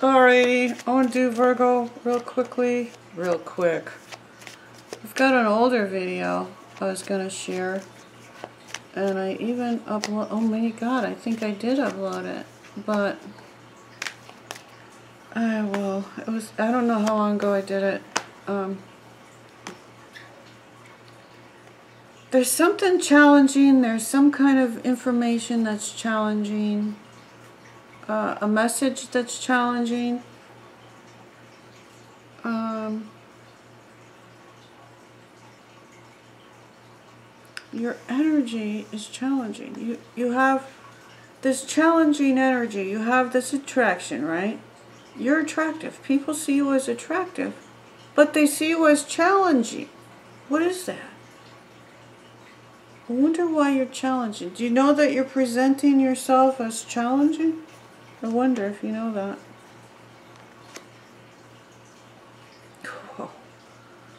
Alrighty, I want to do Virgo real quickly. Real quick. I've got an older video I was going to share. And I even upload, oh my god, I think I did upload it. But, I don't know how long ago I did it. There's something challenging, there's some kind of information that's challenging. A message that's challenging. Your energy is challenging. You have this challenging energy. You have this attraction, right? You're attractive. People see you as attractive, but they see you as challenging. What is that? I wonder why you're challenging. Do you know that you're presenting yourself as challenging? I wonder if you know that. Whoa.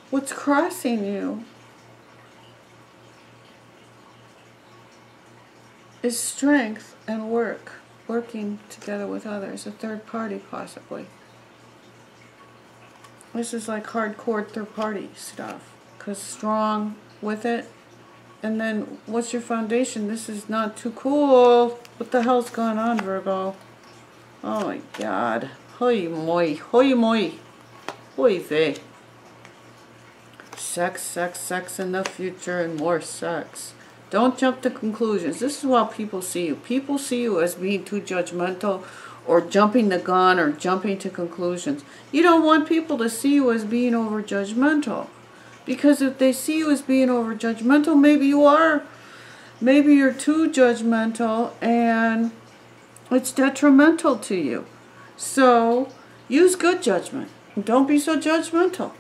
What's crossing you is strength and working together with others, a third party possibly. This is like hardcore third party stuff, because strong with it. And then what's your foundation? This is not too cool. What the hell's going on, Virgo? Oh my god. Hoi moi. Hoi moi. Hoi vey. Sex, sex, sex in the future and more sex. Don't jump to conclusions. This is how people see you. People see you as being too judgmental or jumping the gun or jumping to conclusions. You don't want people to see you as being over judgmental. Because if they see you as being over judgmental, maybe you are. Maybe you're too judgmental and it's detrimental to you. So, use good judgment. Don't be so judgmental.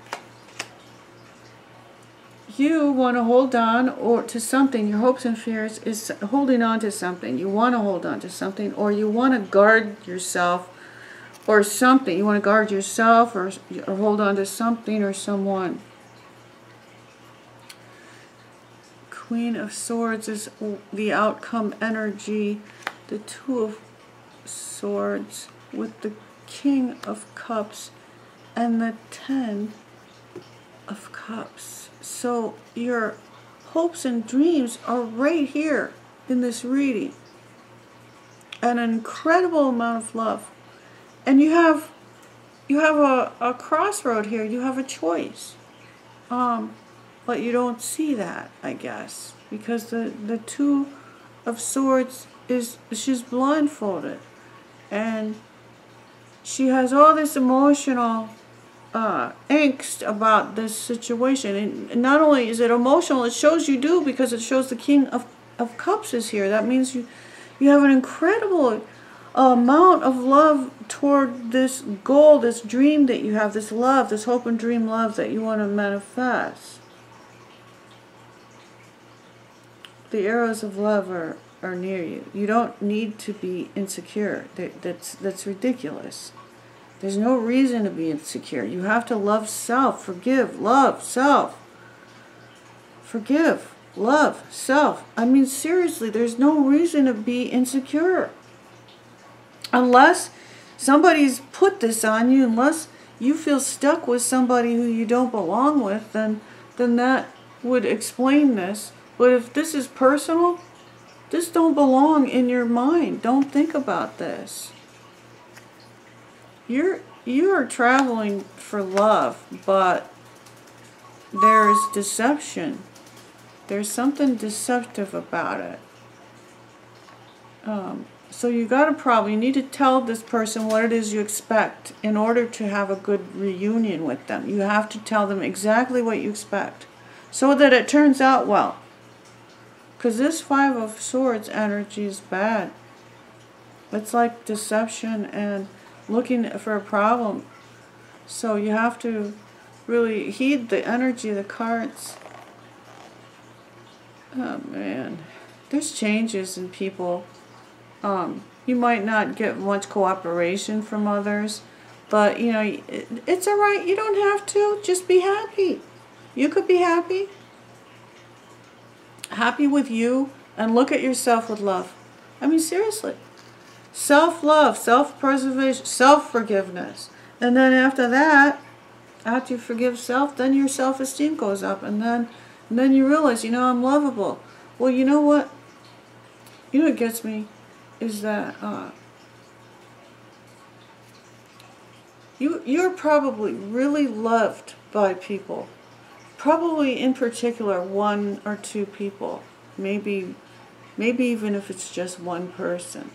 You want to hold on to something. Your hopes and fears is holding on to something. You want to hold on to something, or you want to guard yourself or something. You want to guard yourself or hold on to something or someone. Queen of Swords is the outcome energy. The Two of Swords with the King of Cups and the Ten of Cups. So your hopes and dreams are right here in this reading. An incredible amount of love. And you have a crossroad here. You have a choice. But you don't see that, I guess. Because the Two of Swords she's blindfolded. And she has all this emotional angst about this situation. And not only is it emotional, it shows you do, because it shows the King of Cups is here. That means you have an incredible amount of love toward this goal, this dream that you have, this love, this hope and dream love that you want to manifest. The arrows of love are near you. You don't need to be insecure. That's ridiculous. There's no reason to be insecure. You have to love self, forgive, love self. Forgive, love self. I mean, seriously, there's no reason to be insecure. Unless somebody's put this on you, unless you feel stuck with somebody who you don't belong with, then that would explain this. But if this is personal, this don't belong in your mind. Don't think about this. You are traveling for love, but there's deception. There's something deceptive about it. So you need to tell this person what it is you expect in order to have a good reunion with them. You have to tell them exactly what you expect so that it turns out well. Because this Five of Swords energy is bad. It's like deception and looking for a problem. So you have to really heed the energy of the cards. Oh man. There's changes in people. You might not get much cooperation from others. But, you know, it's alright. You don't have to. Just be happy. You could be happy. Happy with you, and look at yourself with love. I mean, seriously. self-love, self-preservation, self-forgiveness. And then after that, after you forgive self, then your self-esteem goes up. And then you realize, I'm lovable. Well, you know what? You know what gets me is that you're probably really loved by people. Probably in particular 1 or 2 people. Maybe even if it's just one person.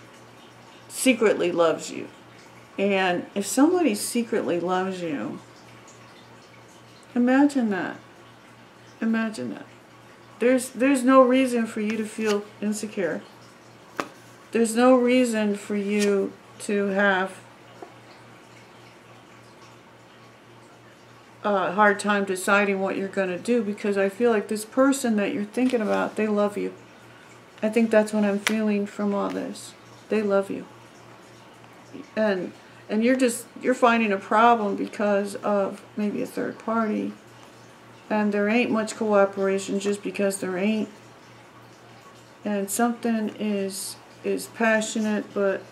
Secretly loves you. And if somebody secretly loves you, imagine that. Imagine that. There's no reason for you to feel insecure. There's no reason for you to have a hard time deciding what you're going to do, because I feel like this person that you're thinking about, they love you. I think that's what I'm feeling from all this. They love you. And you're finding a problem because of maybe a third party, and there ain't much cooperation just because there ain't. And something is passionate, but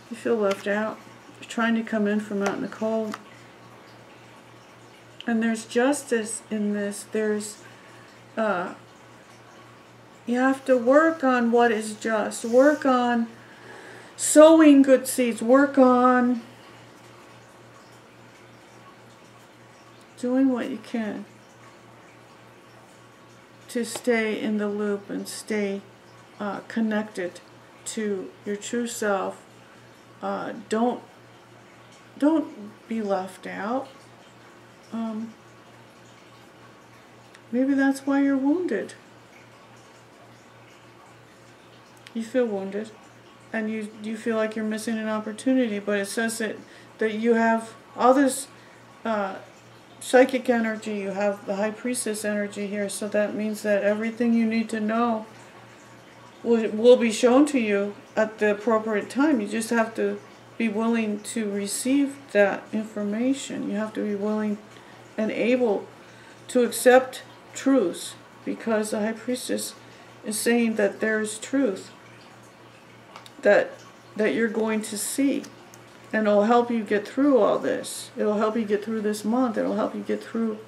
you feel left out. You're trying to come in from out in the cold. And there's justice in this. There's, you have to work on what is just. Work on sowing good seeds. Work on doing what you can to stay in the loop and stay connected to your true self. Don't be left out. Maybe that's why you're wounded. You feel wounded, and you feel like you're missing an opportunity, but it says that you have all this psychic energy, you have the High Priestess energy here, so that means that everything you need to know will be shown to you at the appropriate time. You just have to be willing to receive that information. You have to be willing and able to accept truths, because the High Priestess is saying that there's truth that you're going to see, and it'll help you get through all this. It'll help you get through this month. It'll help you get through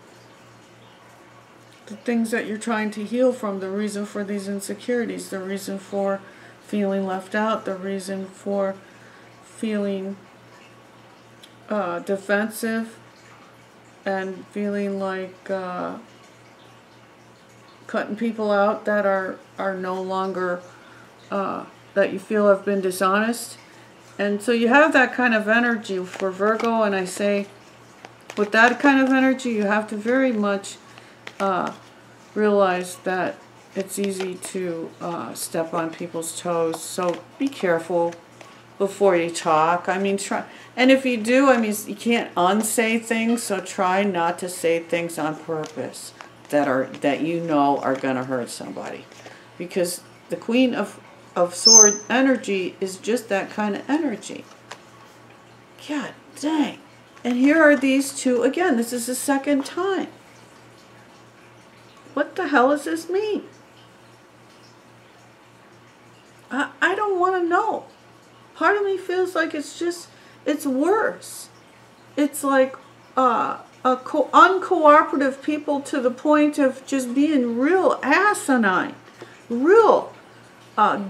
the things that you're trying to heal from, the reason for these insecurities, the reason for feeling left out, the reason for feeling defensive and feeling like cutting people out that are no longer, that you feel have been dishonest. And so you have that kind of energy for Virgo, and I say, with that kind of energy, you have to very much realize that it's easy to step on people's toes. So be careful before you talk. I mean, try, and if you do, I mean, you can't unsay things, so try not to say things on purpose that you know are going to hurt somebody, because the Queen of Sword energy is just that kind of energy. God dang. And here are these two again. This is the second time. What the hell does this mean? I don't want to know. Part of me feels like it's worse. It's like uncooperative people to the point of just being real asinine. Real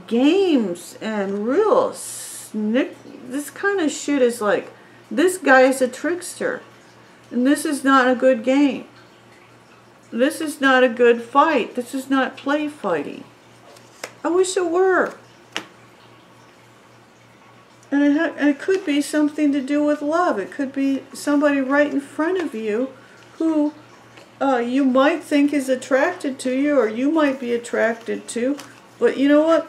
games and real this kind of shit is like, this guy is a trickster, and this is not a good game. This is not a good fight. This is not play fighting. I wish it were. And it could be something to do with love. It could be somebody right in front of you who you might think is attracted to you, or you might be attracted to. But you know what?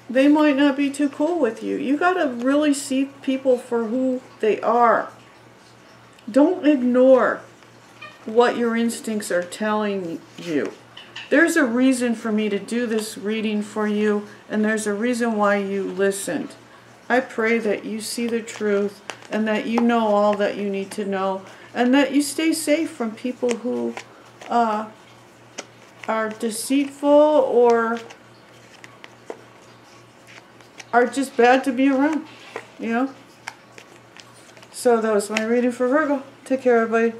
They might not be too cool with you. You got to really see people for who they are. Don't ignore what your instincts are telling you. There's a reason for me to do this reading for you, and there's a reason why you listened. I pray that you see the truth, and that you know all that you need to know, and that you stay safe from people who are deceitful or are just bad to be around, you know? So that was my reading for Virgo. Take care, everybody.